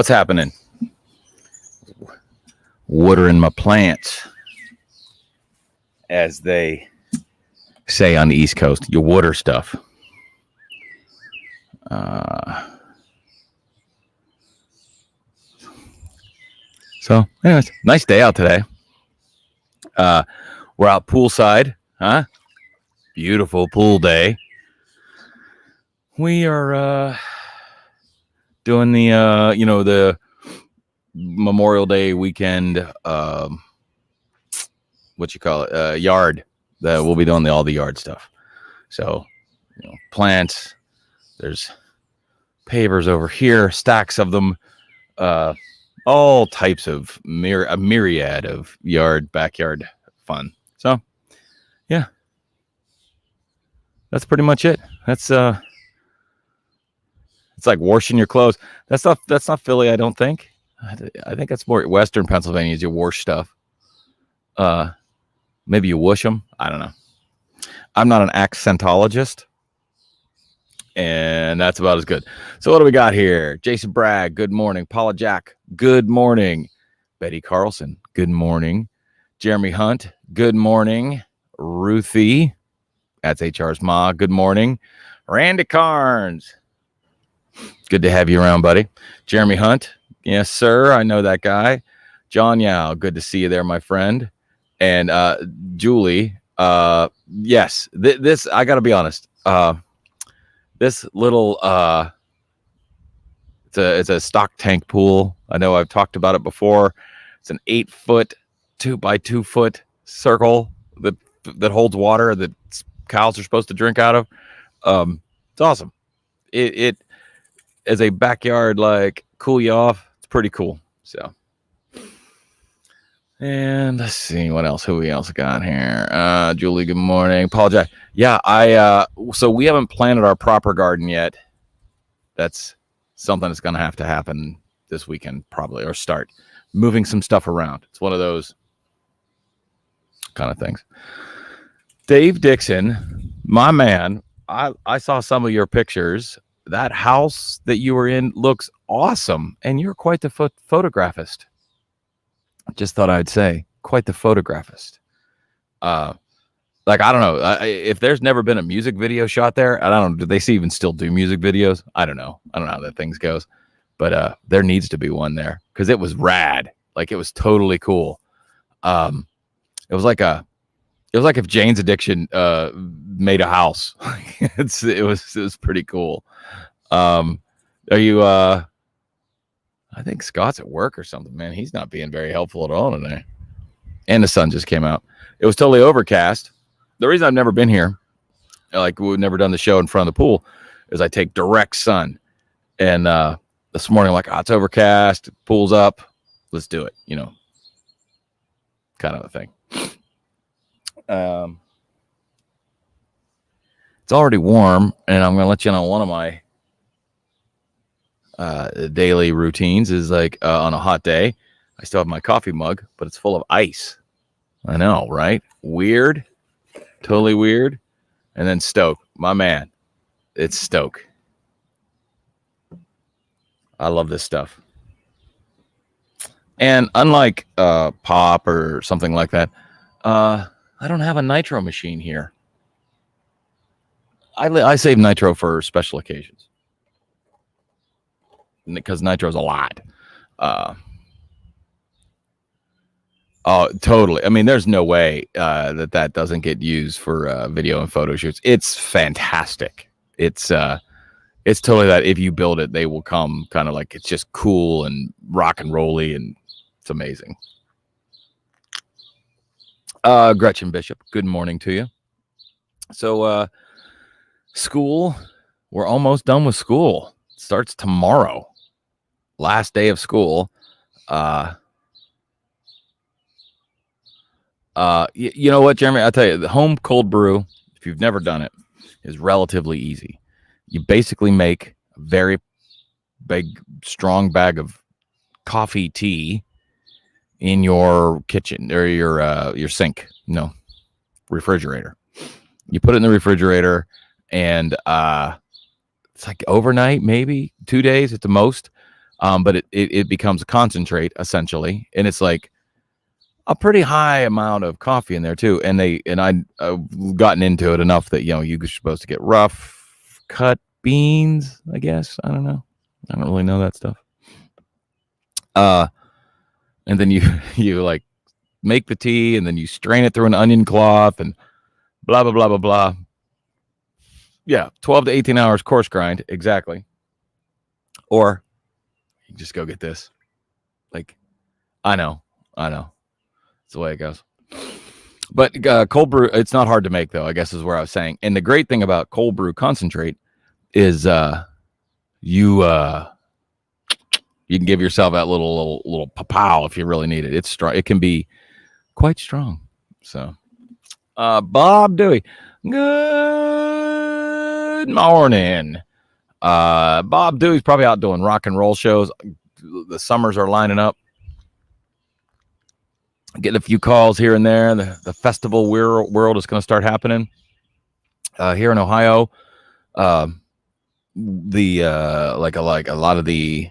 what's happening? Watering my plants, as they say on the East Coast. You water stuff. So, anyways, nice day out today. We're out poolside, huh? Beautiful pool day. We are doing the the Memorial Day weekend, yard. We'll be doing all the yard stuff. So, plants. There's pavers over here, stacks of them. All types of a myriad of backyard fun. So, yeah, that's pretty much it. That's it's like washing your clothes. That's not Philly, I don't think. I think that's more Western Pennsylvania. Is you wash stuff. Maybe you whoosh them. I don't know. I'm not an accentologist, and that's about as good. So what do we got here? Jason Bragg, good morning. Paula Jack, good morning. Betty Carlson, good morning. Jeremy Hunt, good morning. Ruthie, that's HR's ma, good morning. Randy Carnes, good to have you around, buddy. Jeremy Hunt, yes, sir, I know that guy. John Yao, good to see you there, my friend. And Julie, yes, this I got to be honest. This little it's a stock tank pool. I know I've talked about it before. It's an 8-foot, 2x2 foot circle that holds water that cows are supposed to drink out of. It's awesome. It as a backyard, like, cool you off. It's pretty cool. So. And let's see what else. Who we else got here? Julie, good morning. Paul Jack. Yeah, so we haven't planted our proper garden yet. That's something that's gonna have to happen this weekend, probably, or start moving some stuff around. It's one of those kind of things. Dave Dixon, my man, I saw some of your pictures. That house that you were in looks awesome, and you're quite the photographist. Just thought I'd say, quite the photographist. Like, I don't know if there's never been a music video shot there. I don't know. Do they even still do music videos? I don't know. I don't know how that things goes, but there needs to be one there because it was rad. Like, it was totally cool. It was like if Jane's Addiction made a house. it was pretty cool. Are you? I think Scott's at work or something, man. He's not being very helpful at all today. And the sun just came out. It was totally overcast. The reason I've never been here, like we've never done the show in front of the pool, is I take direct sun. And this morning, I'm like, it's overcast. Pool's up. Let's do it. Kind of a thing. It's already warm, and I'm going to let you know one of my daily routines is like on a hot day, I still have my coffee mug, but it's full of ice. I know, right? Weird. Totally weird. And then Stoke, my man. It's Stoke. I love this stuff. And unlike Pop or something like that, I don't have a nitro machine here. I save nitro for special occasions. Because nitro's a lot. Oh, totally. I mean, there's no way that doesn't get used for video and photo shoots. It's fantastic. It's totally that if you build it, they will come kind of like it's just cool and rock and rolly, and it's amazing. Gretchen Bishop, good morning to you. So school, we're almost done with school. It starts tomorrow. Last day of school. You know what, Jeremy? I'll tell you, the home cold brew, if you've never done it, is relatively easy. You basically make a very big, strong bag of coffee tea in your kitchen or your sink, refrigerator. You put it in the refrigerator, and it's like overnight, maybe 2 days at the most. But it becomes a concentrate essentially, and it's like a pretty high amount of coffee in there too. And I've gotten into it enough that you're supposed to get rough cut beans. I guess I don't know. I don't really know that stuff. And then you like make the tea, and then you strain it through an onion cloth, and blah blah blah blah blah. Yeah, 12 to 18 hours coarse grind, exactly. Or you just go get this. Like, I know. It's the way it goes. But cold brew, it's not hard to make, though, I guess is where I was saying. And the great thing about cold brew concentrate is you can give yourself that little pow if you really need it. It's strong. It can be quite strong. So, Bob Dewey, good morning. Bob Dewey's probably out doing rock and roll shows. The summers are lining up. Getting a few calls here and there. The festival world is going to start happening here in Ohio. Like a lot of the,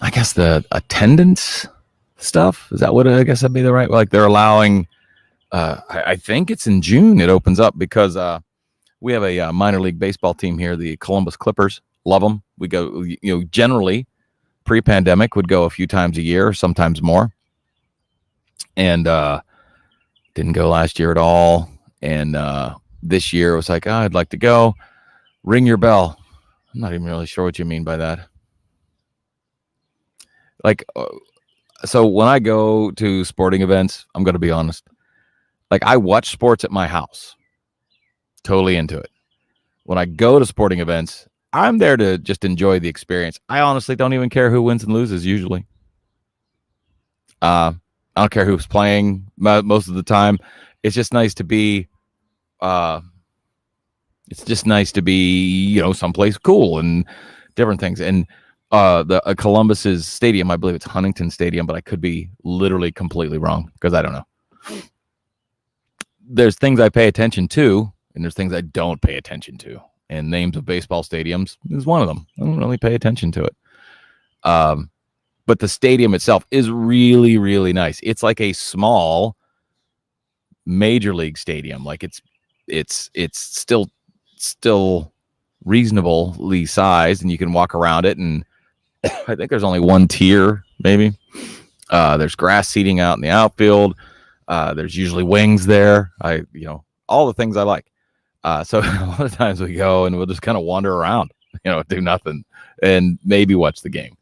I guess the attendance stuff, is that what I guess that'd be the right? Like they're allowing. I think it's in June. It opens up because we have a minor league baseball team here, the Columbus Clippers. Love them. We go, generally pre-pandemic would go a few times a year, sometimes more. And didn't go last year at all. And this year it was like, I'd like to go. Ring your bell. I'm not even really sure what you mean by that. Like, so when I go to sporting events, I'm going to be honest. Like, I watch sports at my house. Totally into it. When I go to sporting events, I'm there to just enjoy the experience. I honestly don't even care who wins and loses usually. I don't care who's playing most of the time. It's just nice to be, someplace cool and different things. And the Columbus's stadium, I believe it's Huntington Stadium, but I could be literally completely wrong because I don't know. There's things I pay attention to, and there's things I don't pay attention to. And names of baseball stadiums is one of them. I don't really pay attention to it. But the stadium itself is really, really nice. It's like a small major league stadium. Like it's still reasonably sized, and you can walk around it. And I think there's only one tier, maybe. There's grass seating out in the outfield. There's usually wings there. All the things I like. So a lot of times we go and we'll just kind of wander around, do nothing and maybe watch the game.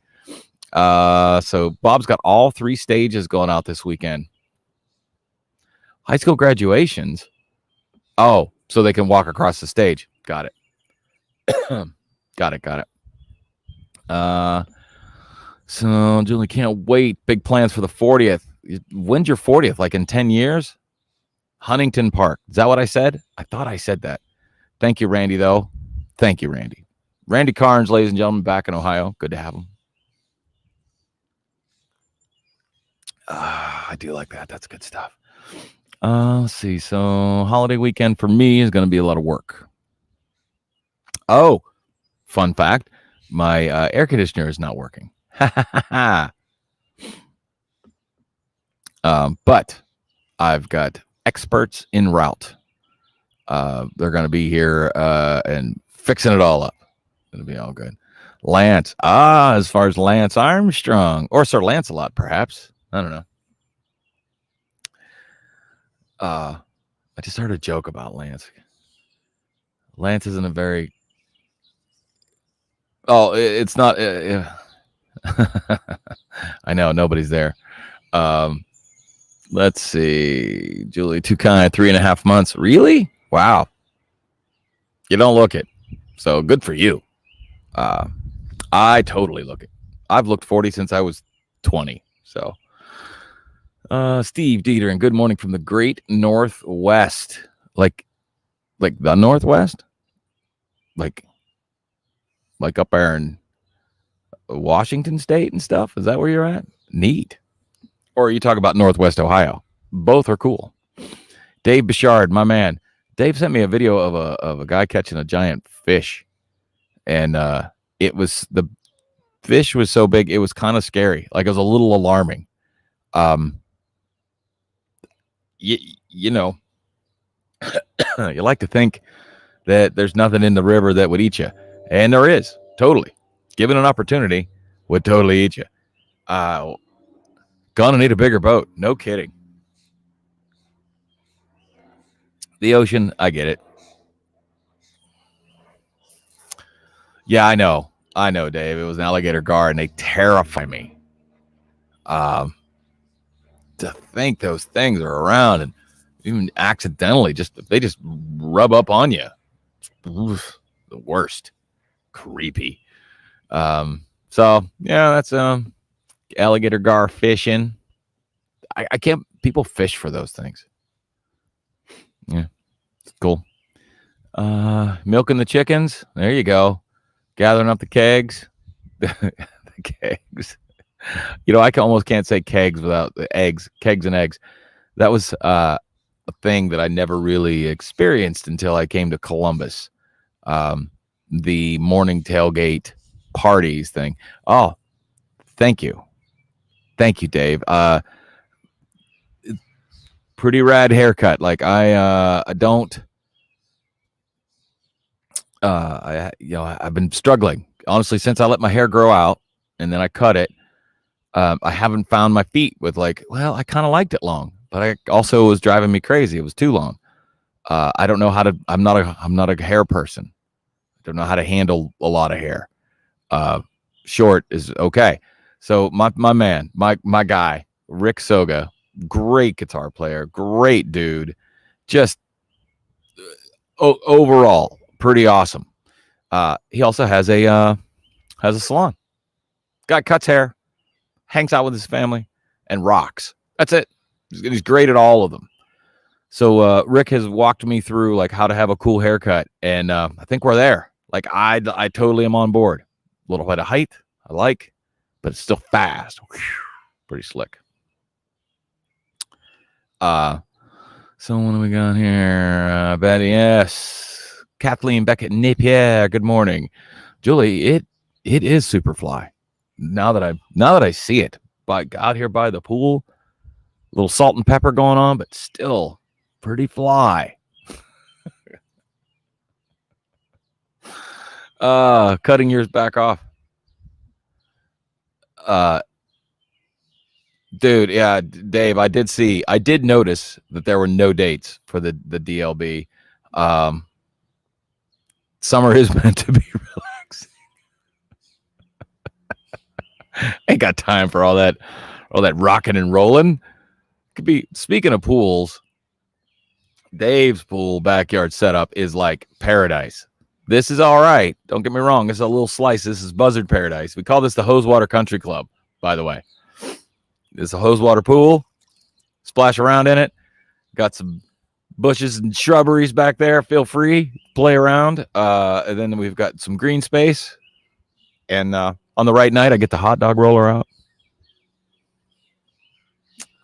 So Bob's got all 3 stages going out this weekend. High school graduations. Oh, so they can walk across the stage. Got it. Got it. So Julie, can't wait. Big plans for the 40th. When's your 40th? Like in 10 years? Huntington Park. Is that what I said? I thought I said that. Thank you, Randy, though. Thank you, Randy. Randy Carnes, ladies and gentlemen, back in Ohio. Good to have him. I do like that. That's good stuff. Let's see. So holiday weekend for me is going to be a lot of work. Oh, fun fact. My air conditioner is not working. But I've got experts en route. They're going to be here and fixing it all up. It'll be all good. Lance. As far as Lance Armstrong or Sir Lancelot, perhaps. I don't know. I just heard a joke about Lance. Lance isn't a very... Oh, it's not... I know, nobody's there. Let's see. Julie, too kind, 3.5 months. Really? Wow. You don't look it. So good for you. I totally look it. I've looked 40 since I was 20. So, Steve Dieter, and good morning from the great Northwest. Like the Northwest? Like up there in Washington State and stuff? Is that where you're at? Neat. Or you talk about Northwest Ohio. Both are cool. Dave Bichard, my man. Dave sent me a video of a guy catching a giant fish. And it was fish was so big, it was kind of scary. Like it was a little alarming. You know, you like to think that there's nothing in the river that would eat you, and there is. Totally, given an opportunity, would totally eat you. Gonna need a bigger boat. No kidding. The ocean, I get it. Yeah, I know, Dave. It was an alligator gar, and they terrify me. To think those things are around and even accidentally they just rub up on you. Oof, the worst. Creepy. So yeah, that's alligator gar fishing. I can't. People fish for those things. Yeah, it's cool. Milking the chickens. There you go. Gathering up the kegs. The kegs. You know, I almost can't say kegs without the eggs. Kegs and eggs. That was a thing that I never really experienced until I came to Columbus. The morning tailgate parties thing. Oh, thank you, Dave. Pretty rad haircut. Like I don't. I've been struggling honestly since I let my hair grow out and then I cut it. I haven't found my feet with like, well, I kind of liked it long, but I also was driving me crazy. It was too long. I don't know how to. I'm not a hair person. I don't know how to handle a lot of hair. Short is okay. So my man, my guy, Rick Soga, great guitar player, great dude, just overall pretty awesome. He also has a salon. Guy cuts hair, hangs out with his family, and rocks. That's it. He's great at all of them. So Rick has walked me through like how to have a cool haircut, and I think we're there. Like I totally am on board. A little bit of height, I like, but it's still fast. Whew, pretty slick. So what do we got here? Betty, yes. Kathleen Beckett Napier, good morning. Julie, it is Superfly. Now that I see it, out here by the pool, a little salt and pepper going on, but still pretty fly. Cutting yours back off. Dude, yeah, Dave, I did notice that there were no dates for the DLB. Summer is meant to be relaxing. Ain't got time for all that rocking and rolling. Could be, speaking of pools, Dave's pool backyard setup is like paradise. This is all right. Don't get me wrong. This is a little slice. This is Buzzard Paradise. We call this the Hosewater Country Club, by the way. It's a Hosewater pool. Splash around in it. Got some bushes and shrubberies back there. Feel free. Play around. And then we've got some green space. And on the right night, I get the hot dog roller out.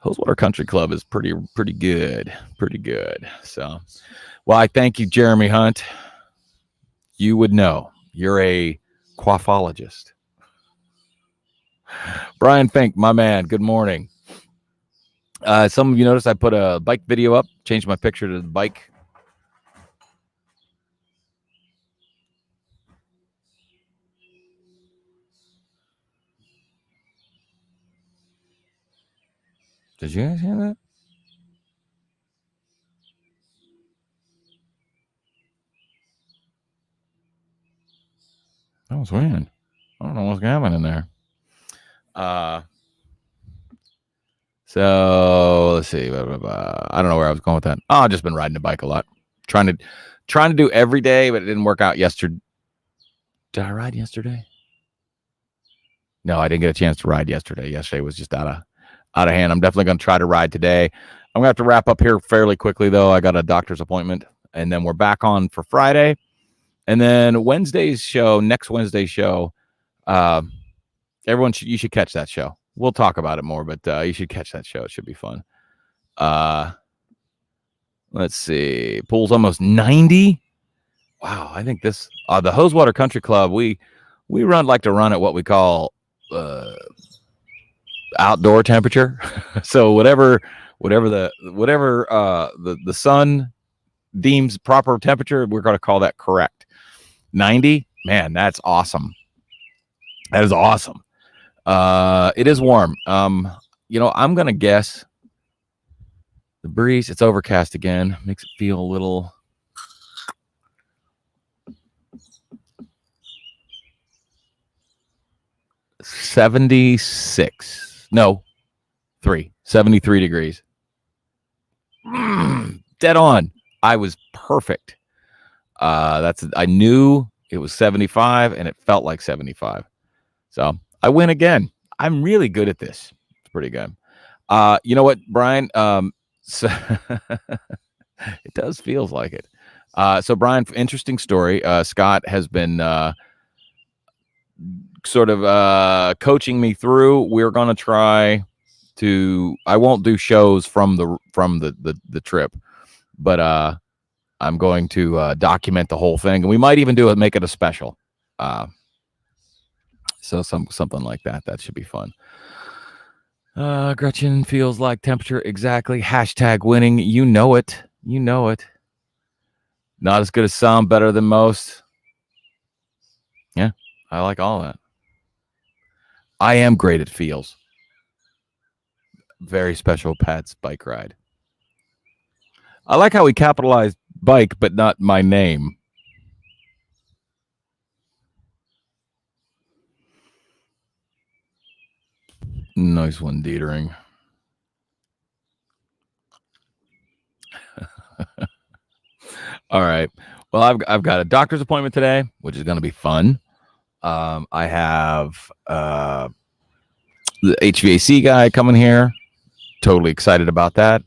Hosewater Country Club is pretty good. Pretty good. So, well, I thank you, Jeremy Hunt. You would know. You're a coiffologist. Brian Fink, my man, good morning. Some of you noticed I put a bike video up, changed my picture to the bike. Did you guys hear that? That was weird. I don't know what's happening there. So let's see. I don't know where I was going with that. Oh, I've just been riding the bike a lot. Trying to do every day, but it didn't work out yesterday. Did I ride yesterday? No, I didn't get a chance to ride yesterday. Yesterday was just out of hand. I'm definitely going to try to ride today. I'm going to have to wrap up here fairly quickly, though. I got a doctor's appointment, and then we're back on for Friday. And then next Wednesday's show, you should catch that show. We'll talk about it more, but you should catch that show. It should be fun. Let's see. Pool's almost 90. Wow, I think the Hosewater Country Club, we We like to run at what we call outdoor temperature. So whatever the sun deems proper temperature, we're going to call that correct. 90, man, that's awesome. That is awesome. It is warm. I'm going to guess the breeze. It's overcast again. Makes it feel a little. $76. No, 73 degrees. Dead on. I was perfect. I knew it was 75 and it felt like 75. So I win again. I'm really good at this. It's pretty good. You know what, Brian? So it does feels like it. So Brian, interesting story. Scott has been sort of coaching me through. We're going to try to. I won't do shows from the trip, but I'm going to document the whole thing, and we might even make it a special. So something like that. That should be fun. Gretchen feels like temperature exactly. # winning. You know it. You know it. Not as good as some, better than most. Yeah, I like all that. I am great at feels. Very special Pat's bike ride. I like how we capitalized bike, but not my name. Nice one, Dietering. All right. Well, I've got a doctor's appointment today, which is going to be fun. I have the HVAC guy coming here. Totally excited about that.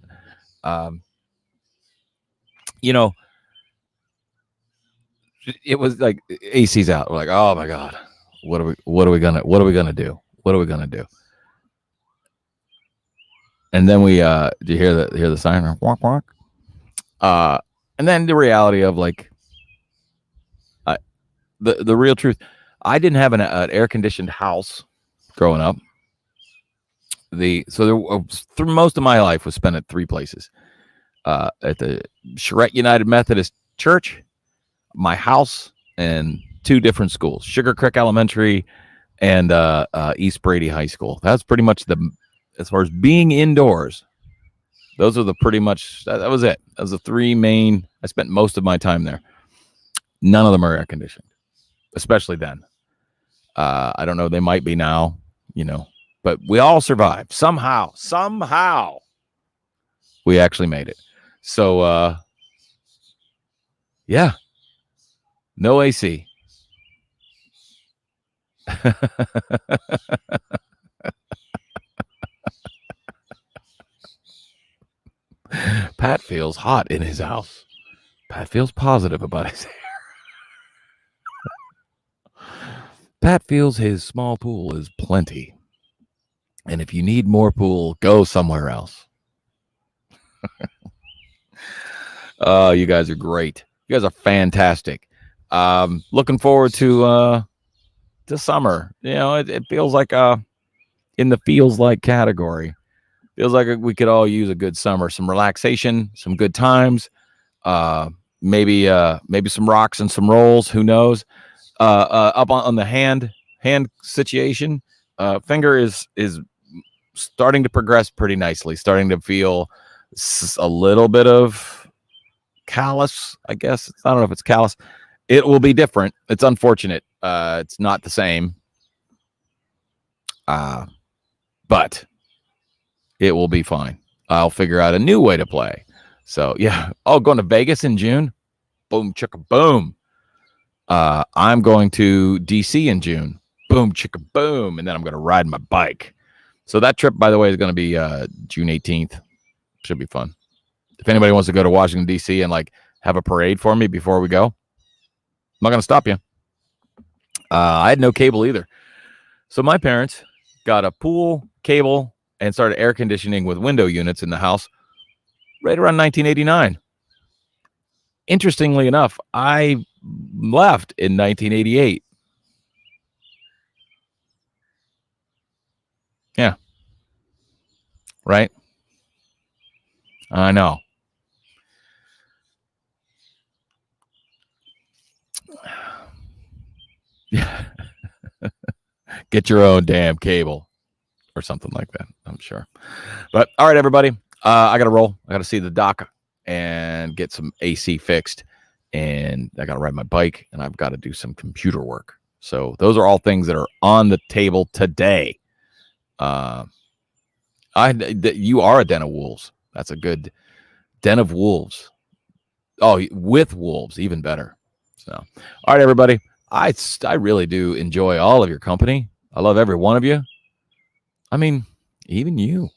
It was like AC's out. We're like, oh my god, what are we gonna do? What are we gonna do? And then we do you hear the siren? Walk walk. And then the reality of like the real truth. I didn't have an air conditioned house growing up. Through most of my life was spent at 3 places. At the Charette United Methodist Church, my house, and 2 different schools, Sugar Creek Elementary and East Brady High School. That's pretty much as far as being indoors. Those are that was it. That was the 3 main. I spent most of my time there. None of them are air conditioned, especially then. I don't know. They might be now, but we all survived somehow. We actually made it. So, yeah, no AC. Pat feels hot in his house. Pat feels positive about his hair. Pat feels his small pool is plenty. And if you need more pool, go somewhere else. You guys are great. You guys are fantastic. Looking forward to summer. It feels like in the feels like category. Feels like we could all use a good summer, some relaxation, some good times. Maybe some rocks and some rolls. Who knows? Up on the hand situation. Finger is starting to progress pretty nicely. Starting to feel a little bit of callus, I guess. I don't know if it's callus. It will be different. It's unfortunate. It's not the same. But it will be fine. I'll figure out a new way to play. So yeah. Oh, going to Vegas in June. Boom, chicka, boom. I'm going to DC in June. Boom, chicka, boom. And then I'm going to ride my bike. So that trip, by the way, is going to be June 18th. Should be fun. If anybody wants to go to Washington, D.C. and like have a parade for me before we go, I'm not going to stop you. I had no cable either. So my parents got a pool, cable, and started air conditioning with window units in the house right around 1989. Interestingly enough, I left in 1988. right? I know. Yeah. Get your own damn cable or something like that, I'm sure. But all right, everybody. I got to roll. I got to see the doc and get some AC fixed. And I got to ride my bike and I've got to do some computer work. So those are all things that are on the table today. You are a den of wolves. That's a good den of wolves. Oh, with wolves, even better. So, all right, everybody. I really do enjoy all of your company. I love every one of you. I mean, even you.